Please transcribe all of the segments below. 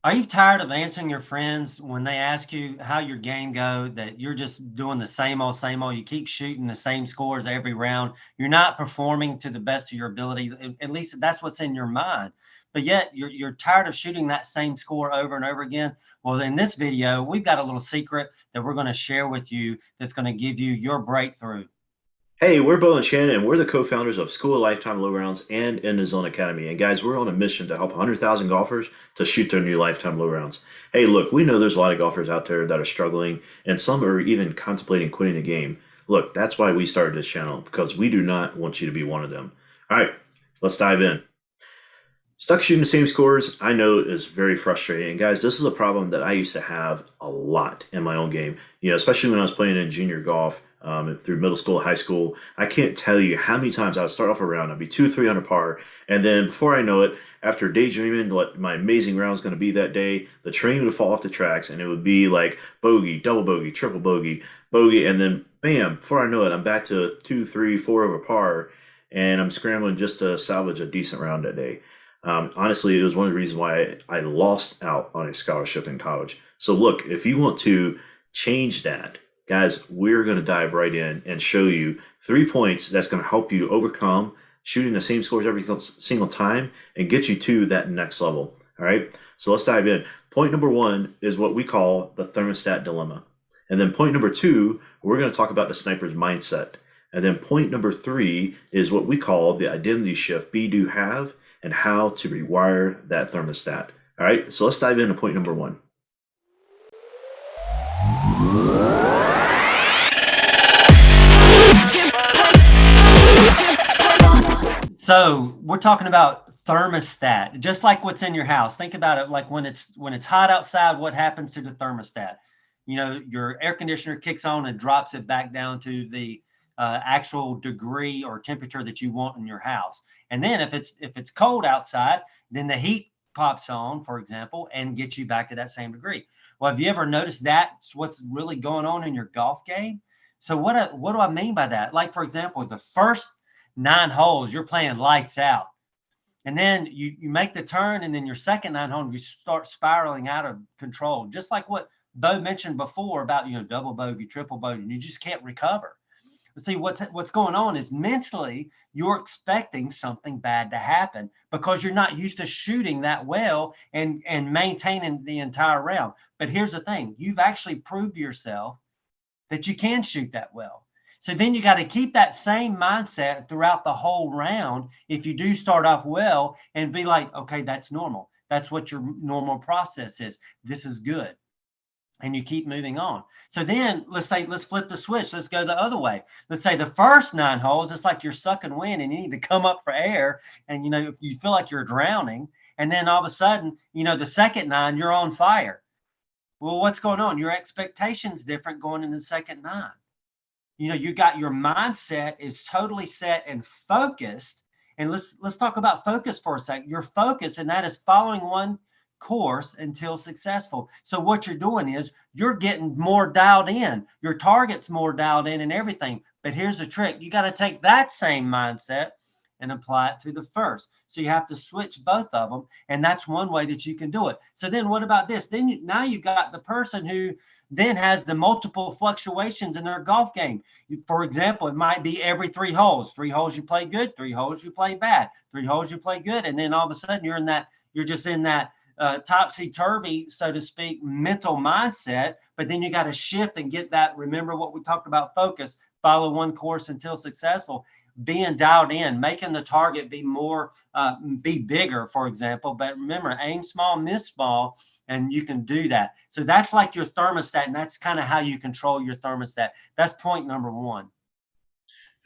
Are you tired of answering your friends when they ask you how your game go, that you're just doing the same old, you keep shooting the same scores every round. You're not performing to the best of your ability. At least that's what's in your mind. But yet you're tired of shooting that same score over and over again. Well, in this video, we've got a little secret that we're going to share with you that's going to give you your breakthrough. Hey, we're Bo and Shannon, and we're the co-founders of School of Lifetime Low Rounds and In the Zone Academy. And guys, we're on a mission to help 100,000 golfers to shoot their new lifetime low rounds. Hey, look, we know there's a lot of golfers out there that are struggling, and some are even contemplating quitting the game. Look, that's why we started this channel, because we do not want you to be one of them. All right, let's dive in. Stuck shooting the same scores, I know is very frustrating. And guys, this is a problem that I used to have a lot in my own game. Especially when I was playing in junior golf through middle school, high school. I can't tell you how many times I would start off a round, I'd be two, 300 par, and then before I know it, after daydreaming what my amazing round was going to be that day, the train would fall off the tracks, and it would be like bogey, double bogey, triple bogey, bogey, and then bam! Before I know it, I'm back to two, three, four over par, and I'm scrambling just to salvage a decent round that day. Honestly, it was one of the reasons why I lost out on a scholarship in college. So, look, if you want to change that, guys, we're going to dive right in and show you 3 points that's going to help you overcome shooting the same scores every single time and get you to that next level. All right. So, let's dive in. Point number one is what we call the thermostat dilemma. And then point number two, we're going to talk about the sniper's mindset. And then point number three is what we call the identity shift be, do, have, and how to rewire that thermostat. All right, so let's dive into point number one. So we're talking about thermostat, just like what's in your house. Think about it like when it's hot outside, what happens to the thermostat? Your air conditioner kicks on and drops it back down to the actual degree or temperature that you want in your house. And then if it's cold outside, then the heat pops on, for example, and gets you back to that same degree. Well, have you ever noticed that's what's really going on in your golf game? So what do I mean by that? Like, for example, the first 9 holes, you're playing lights out. And then you make the turn, and then your second 9 hole, you start spiraling out of control, just like what Bo mentioned before about double bogey, triple bogey, and you just can't recover. But see, what's going on is mentally you're expecting something bad to happen because you're not used to shooting that well and maintaining the entire round. But here's the thing: you've actually proved to yourself that you can shoot that well. So then you got to keep that same mindset throughout the whole round. If you do start off well and be like, okay, that's normal. That's what your normal process is. This is good. And you keep moving on. So then let's flip the switch. Let's go the other way. Let's say the first 9 holes, it's like you're sucking wind and you need to come up for air. And, if you feel like you're drowning, and then all of a sudden, the second nine, you're on fire. Well, what's going on? Your expectation's different going into the second nine. You got your mindset is totally set and focused. And let's talk about focus for a second. Your focus, and that is following one course until successful. So what you're doing is you're getting more dialed in. Your target's more dialed in and everything. But here's the trick. You got to take that same mindset and apply it to the first. So you have to switch both of them. And that's one way that you can do it. So then what about this? Then now you've got the person who then has the multiple fluctuations in their golf game. For example, it might be every 3 holes. 3 holes you play good, 3 holes you play bad, 3 holes you play good. And then all of a sudden you're just in that topsy-turvy, so to speak, mental mindset. But then you got to shift and get that. Remember what we talked about: focus, follow one course until successful, being dialed in, making the target be bigger, for example. But remember, aim small, miss small, and you can do that. So that's like your thermostat, and that's kind of how you control your thermostat. That's point number one.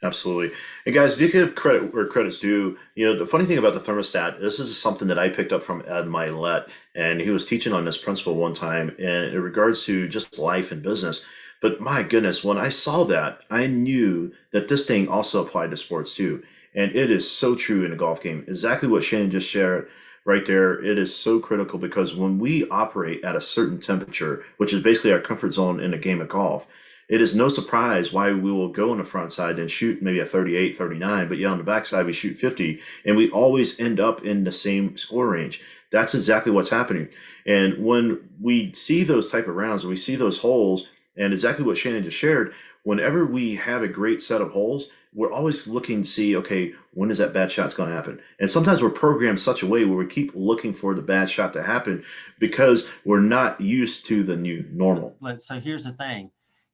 Absolutely. And guys, do give credit where credit's due. The funny thing about the thermostat, this is something that I picked up from Ed Milet, and he was teaching on this principle one time and in regards to just life and business. But my goodness, when I saw that, I knew that this thing also applied to sports too. And it is so true in a golf game. Exactly what Shannon just shared right there. It is so critical because when we operate at a certain temperature, which is basically our comfort zone in a game of golf, It is no surprise why we will go on the front side and shoot maybe a 38, 39, but yeah, on the back side we shoot 50, and we always end up in the same score range. That's exactly what's happening. And when we see those type of rounds, and we see those holes, and exactly what Shannon just shared, whenever we have a great set of holes, we're always looking to see, okay, when is that bad shot's going to happen? And sometimes we're programmed such a way where we keep looking for the bad shot to happen because we're not used to the new normal. So here's the thing,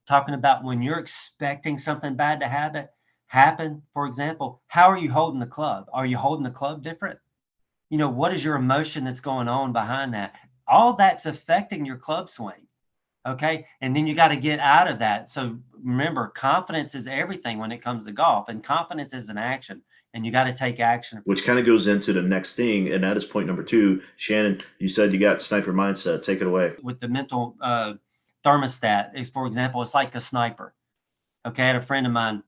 talking about when you're expecting something bad to happen, for example, how are you holding the club? Are you holding the club different? What is your emotion that's going on behind that? All that's affecting your club swing. Okay. And then you got to get out of that. So remember, confidence is everything when it comes to golf, and confidence is an action, and you got to take action. Which kind of goes into the next thing, and that is point number two. Shannon, you said you got sniper mindset. Take it away. With the mental thermostat, is, for example, it's like a sniper. Okay. I had a friend of mine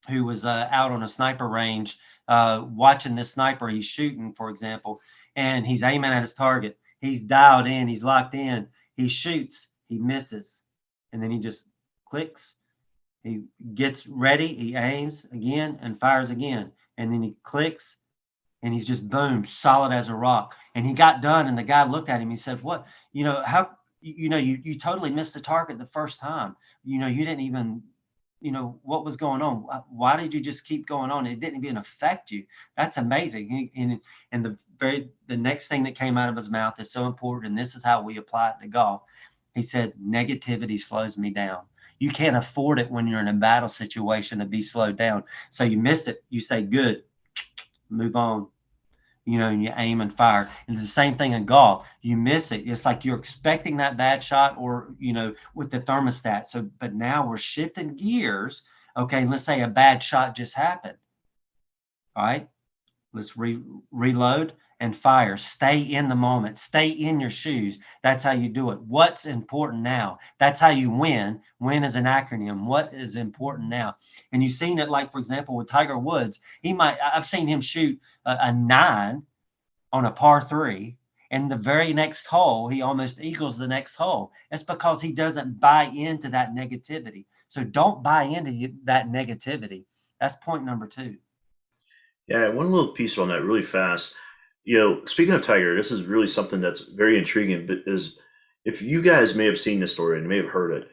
who was out on a sniper range watching this sniper. He's shooting, for example, and he's aiming at his target. He's dialed in, he's locked in, he shoots, he misses, and then he just clicks. He gets ready, he aims again and fires again, and then he clicks, and he's just boom, solid as a rock. And he got done, and the guy looked at him. He said, "What? How? You totally missed the target the first time. You didn't even." What was going on? Why did you just keep going on? It didn't even affect you. That's amazing. And the next thing that came out of his mouth is so important, and this is how we apply it to golf. He said, negativity slows me down. You can't afford it when you're in a battle situation to be slowed down. So you missed it. You say, good, move on. And you aim and fire. And it's the same thing in golf. You miss it. It's like you're expecting that bad shot, or, with the thermostat. So, but now we're shifting gears. Okay. Let's say a bad shot just happened. All right. Let's reload and fire. Stay in the moment. Stay in your shoes. That's how you do it. What's important now? That's how you win. Win is an acronym. What is important now? And you've seen it, like, for example, with Tiger Woods. I've seen him shoot a 9 on a par 3. And the very next hole, he almost eagles the next hole. That's because he doesn't buy into that negativity. So don't buy into that negativity. That's point number 2. Yeah, one little piece on that really fast. Speaking of Tiger, this is really something that's very intriguing. But is if you guys may have seen this story and may have heard it,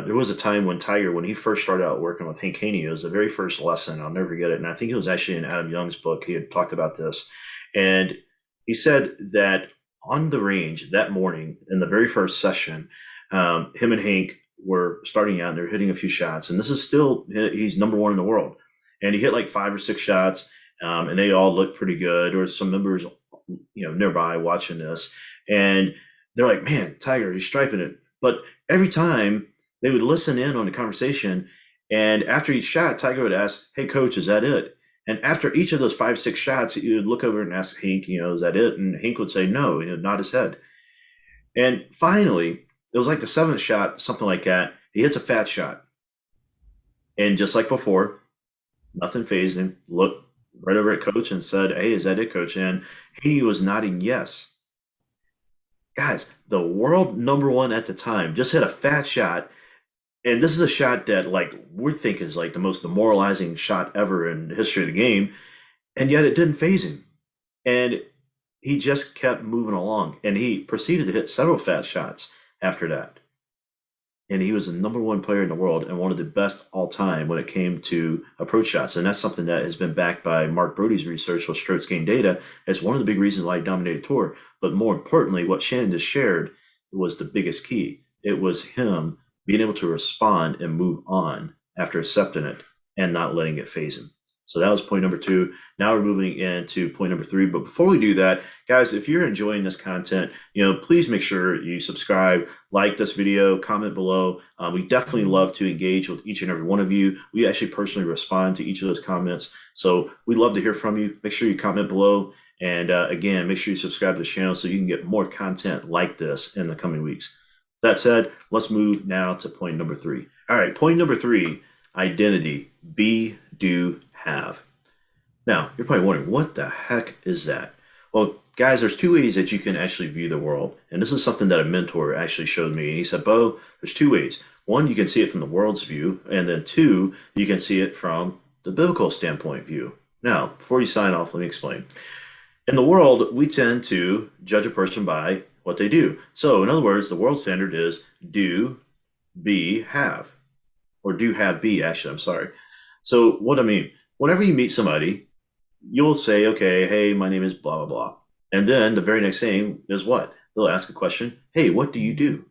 there was a time when Tiger, when he first started out working with Hank Haney, it was the very first lesson. I'll never forget it. And I think it was actually in Adam Young's book. He had talked about this, and he said that on the range that morning in the very first session, him and Hank were starting out and they're hitting a few shots, and this is still he's number one in the world, and he hit like 5 or 6 shots, and they all looked pretty good. Or some members, nearby watching this, and they're like, "Man, Tiger, he's striping it." But every time they would listen in on the conversation, and after each shot, Tiger would ask, "Hey, coach, is that it?" And after each of those 5, 6 shots, he would look over and ask Hank, "Is that it?" And Hank would say, "No," nod his head. And finally, it was like the 7th shot, something like that. He hits a fat shot, and just like before, nothing phased him. Looked right over at coach and said, "Hey, is that it, coach?" And he was nodding yes. Guys, the world number one at the time just hit a fat shot, and this is a shot that like we think is like the most demoralizing shot ever in the history of the game, and yet it didn't phase him. And he just kept moving along, and he proceeded to hit several fat shots after that. And he was the number one player in the world and one of the best all time when it came to approach shots. And that's something that has been backed by Mark Brody's research with strokes gained data as one of the big reasons why he dominated tour. But more importantly, what Shannon just shared was the biggest key. It was him being able to respond and move on after accepting it and not letting it phase him. So that was point number 2. Now we're moving into point number 3. But before we do that, guys, if you're enjoying this content, please make sure you subscribe, like this video, comment below. We definitely love to engage with each and every one of you. We actually personally respond to each of those comments. So we'd love to hear from you. Make sure you comment below. And again, make sure you subscribe to the channel so you can get more content like this in the coming weeks. That said, let's move now to point number 3. All right, point number 3, identity. Be, do, have. Now, you're probably wondering, what the heck is that? Well, guys, there's 2 ways that you can actually view the world. And this is something that a mentor actually showed me. And he said, Bo, there's 2 ways. One, you can see it from the world's view, and then two, you can see it from the biblical standpoint view. Now, before you sign off, let me explain. In the world, we tend to judge a person by what they do. So, in other words, the world standard is do, be, have, or do, have, be, actually, I'm sorry. So, what I mean, whenever you meet somebody, you'll say, okay, hey, my name is blah, blah, blah. And then the very next thing is what? They'll ask a question, hey, what do you do?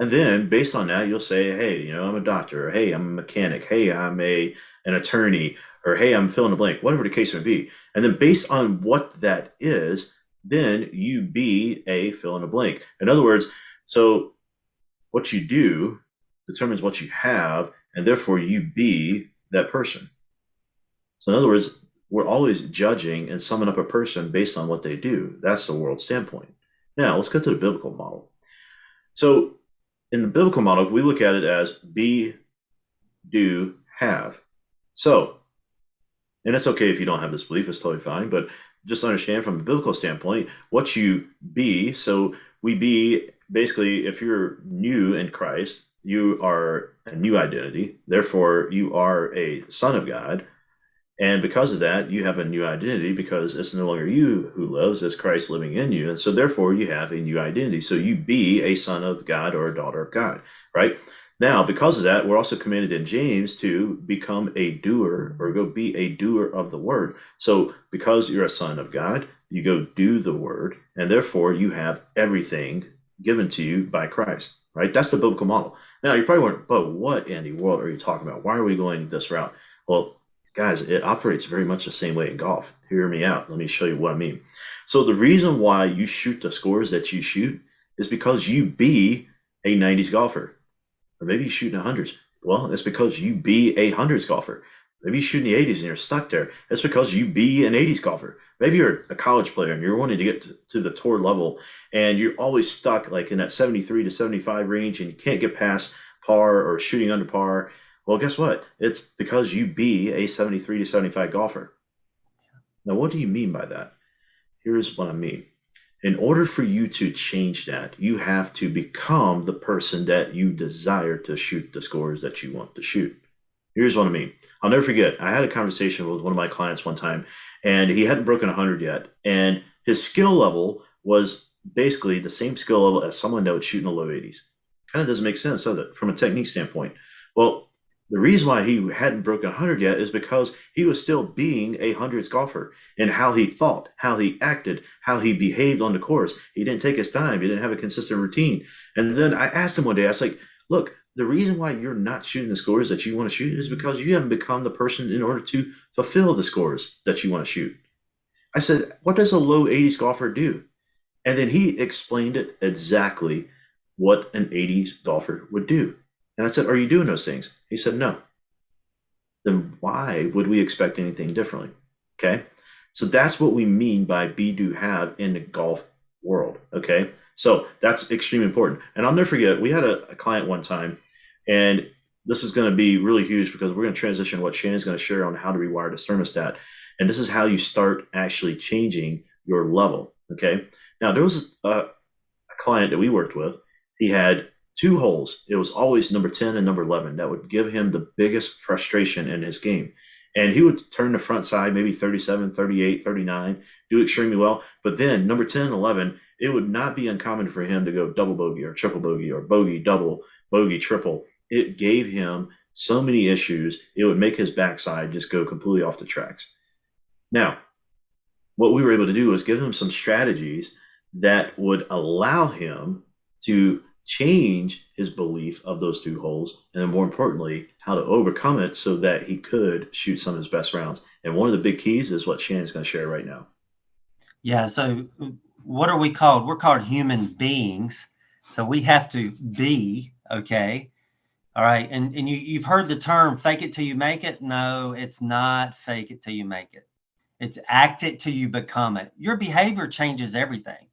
And then based on that, you'll say, hey, I'm a doctor, or hey, I'm a mechanic, hey, I'm an attorney, or hey, I'm fill in the blank, whatever the case may be. And then based on what that is, then you be a fill in the blank. In other words, so what you do determines what you have, and therefore you be that person. So in other words, we're always judging and summing up a person based on what they do. That's the world standpoint. Now let's get to the biblical model. So in the biblical model, we look at it as be, do, have. So, and it's okay if you don't have this belief, it's totally fine, but just understand from a biblical standpoint what you be. So we be basically, if you're new in Christ, you are a new identity. Therefore, you are a son of God. And because of that, you have a new identity because it's no longer you who lives, it's Christ living in you. And so therefore you have a new identity. So you be a son of God or a daughter of God, right? Now, because of that, we're also commanded in James to become a doer or go be a doer of the word. So because you're a son of God, you go do the word, and therefore you have everything given to you by Christ, right? That's the biblical model. Now, you probably wondering, but what in the world are you talking about? Why are we going this route? Well, guys, it operates very much the same way in golf. Hear me out. Let me show you what I mean. So the reason why you shoot the scores that you shoot is because you be a 90s golfer. Or maybe you shoot in the hundreds. Well, it's because you be a hundreds golfer. Maybe you shoot in the 80s and you're stuck there. It's because you be an 80s golfer. Maybe you're a college player and you're wanting to get to the tour level and you're always stuck like in that 73 to 75 range and you can't get past par or shooting under par. Well, guess what? It's because you be a 73 to 75 golfer. Now, what do you mean by that? Here's what I mean. In order for you to change that, you have to become the person that you desire to shoot the scores that you want to shoot. Here's what I mean. I'll never forget. I had a conversation with one of my clients one time, and he hadn't broken 100 yet. And his skill level was basically the same skill level as someone that would shoot in the low 80s. Kind of doesn't make sense, does it, from a technique standpoint? Well, the reason why he hadn't broken 100 yet is because he was still being a hundreds golfer in how he thought, how he acted, how he behaved on the course. He didn't take his time. He didn't have a consistent routine. And then I asked him one day, I was like, look, the reason why you're not shooting the scores that you want to shoot is because you haven't become the person in order to fulfill the scores that you want to shoot. I said, what does a low 80s golfer do? And then he explained it exactly what an 80s golfer would do. And I said, are you doing those things? He said, no. Then why would we expect anything differently? Okay. So that's what we mean by be, do, have in the golf world. Okay. So that's extremely important. And I'll never forget, we had a client one time, and this is going to be really huge because we're going to transition what Shannon's going to share on how to rewire the thermostat. And this is how you start actually changing your level. Okay. Now, there was a client that we worked with. He had two holes. It was always number 10 and number 11 that would give him the biggest frustration in his game. And he would turn the front side, maybe 37, 38, 39, do extremely well. But then number 10 and 11, it would not be uncommon for him to go double bogey or triple bogey or bogey, double, bogey, triple. It gave him so many issues. It would make his backside just go completely off the tracks. Now, what we were able to do was give him some strategies that would allow him to change his belief of those two holes, and then more importantly, how to overcome it so that he could shoot some of his best rounds. And one of the big keys is what Shannon's going to share right now. Yeah. So what are we called? We're called human beings. So we have to be, okay. All right. And you've heard the term fake it till you make it. No, it's not fake it till you make it. It's act it till you become it. Your behavior changes everything.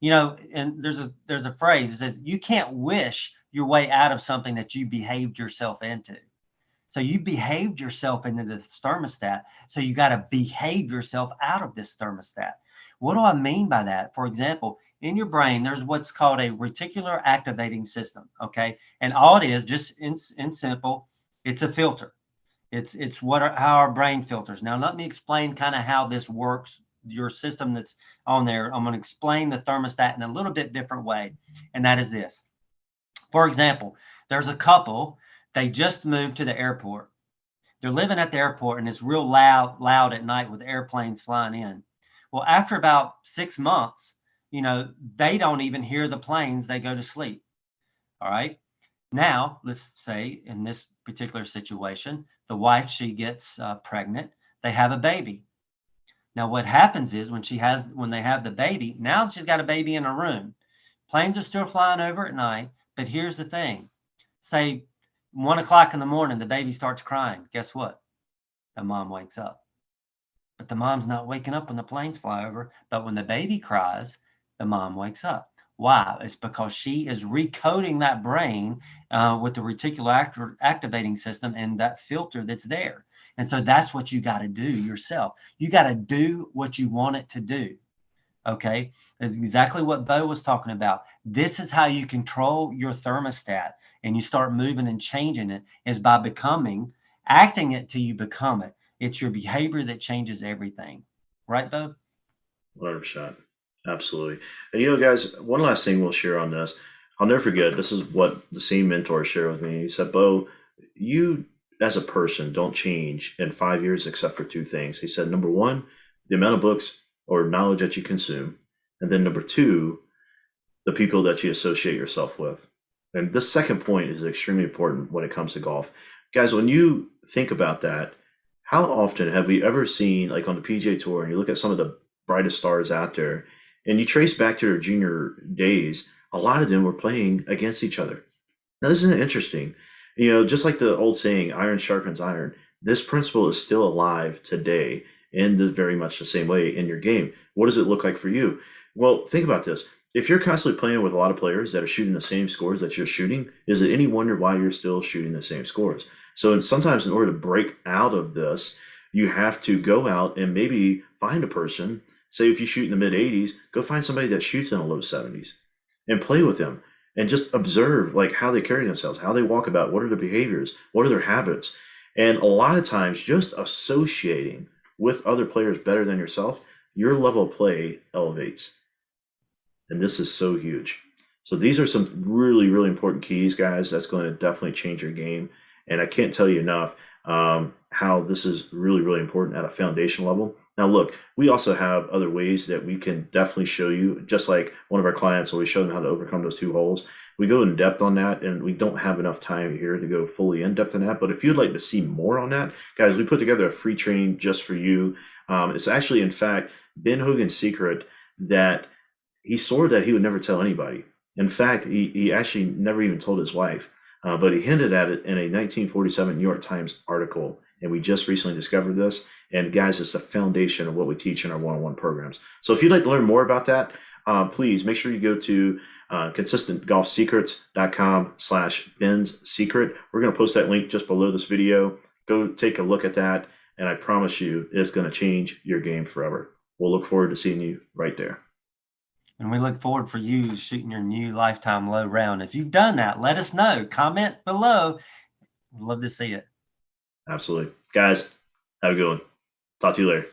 And there's a phrase that says you can't wish your way out of something that you behaved yourself into. So you behaved yourself into this thermostat. So you got to behave yourself out of this thermostat. What do I mean by that? For example, in your brain, there's what's called a reticular activating system. Okay. And all it is, just in simple, it's a filter. It's how our brain filters. Now, let me explain kind of how this works. Your system that's on there. I'm going to explain the thermostat in a little bit different way. And that is this. For example, there's a couple, they just moved to the airport. They're living at the airport and it's real loud at night with airplanes flying in. Well, after about 6 months, they don't even hear the planes. They go to sleep. All right. Now, let's say in this particular situation, the wife, she gets pregnant. They have a baby. Now, what happens is when they have the baby, now she's got a baby in her room. Planes are still flying over at night, but here's the thing. Say 1 o'clock in the morning, the baby starts crying. Guess what? The mom wakes up. But the mom's not waking up when the planes fly over. But when the baby cries, the mom wakes up. Why? It's because she is recoding that brain with the reticular activating system and that filter that's there. And so that's what you got to do yourself. You got to do what you want it to do. Okay. That's exactly what Bo was talking about. This is how you control your thermostat and you start moving and changing it, is by acting it till you become it. It's your behavior that changes everything. Right, Bo? 100%. Absolutely. And guys, one last thing we'll share on this. I'll never forget, this is what the same mentor shared with me. He said, Bo, you as a person don't change in 5 years except for two things. He said, number one, the amount of books or knowledge that you consume. And then number two, the people that you associate yourself with. And this second point is extremely important when it comes to golf. Guys, when you think about that, how often have we ever seen, like on the PGA Tour, and you look at some of the brightest stars out there, and you trace back to their junior days, a lot of them were playing against each other. Now, isn't it interesting? Just like the old saying, iron sharpens iron, this principle is still alive today in very much the same way in your game. What does it look like for you? Well, think about this. If you're constantly playing with a lot of players that are shooting the same scores that you're shooting, is it any wonder why you're still shooting the same scores? So sometimes in order to break out of this, you have to go out and maybe find a person. Say if you shoot in the mid 80s, go find somebody that shoots in the low 70s and play with them and just observe like how they carry themselves, how they walk about, what are their behaviors, what are their habits. And a lot of times just associating with other players better than yourself, your level of play elevates. And this is so huge. So these are some really, really important keys, guys. That's going to definitely change your game. And I can't tell you enough how this is really, really important at a foundation level. Now, look, we also have other ways that we can definitely show you, just like one of our clients, where we show them how to overcome those two holes. We go in depth on that, and we don't have enough time here to go fully in depth on that. But if you'd like to see more on that, guys, we put together a free training just for you. It's actually, in fact, Ben Hogan's secret that he swore that he would never tell anybody. In fact, he actually never even told his wife, but he hinted at it in a 1947 New York Times article. And we just recently discovered this. And guys, it's the foundation of what we teach in our one-on-one programs. So if you'd like to learn more about that, please make sure you go to consistentgolfsecrets.com/Ben's Secret. We're going to post that link just below this video. Go take a look at that. And I promise you, it's going to change your game forever. We'll look forward to seeing you right there. And we look forward for you shooting your new lifetime low round. If you've done that, let us know. Comment below. We'd love to see it. Absolutely. Guys, have a good one. Talk to you later.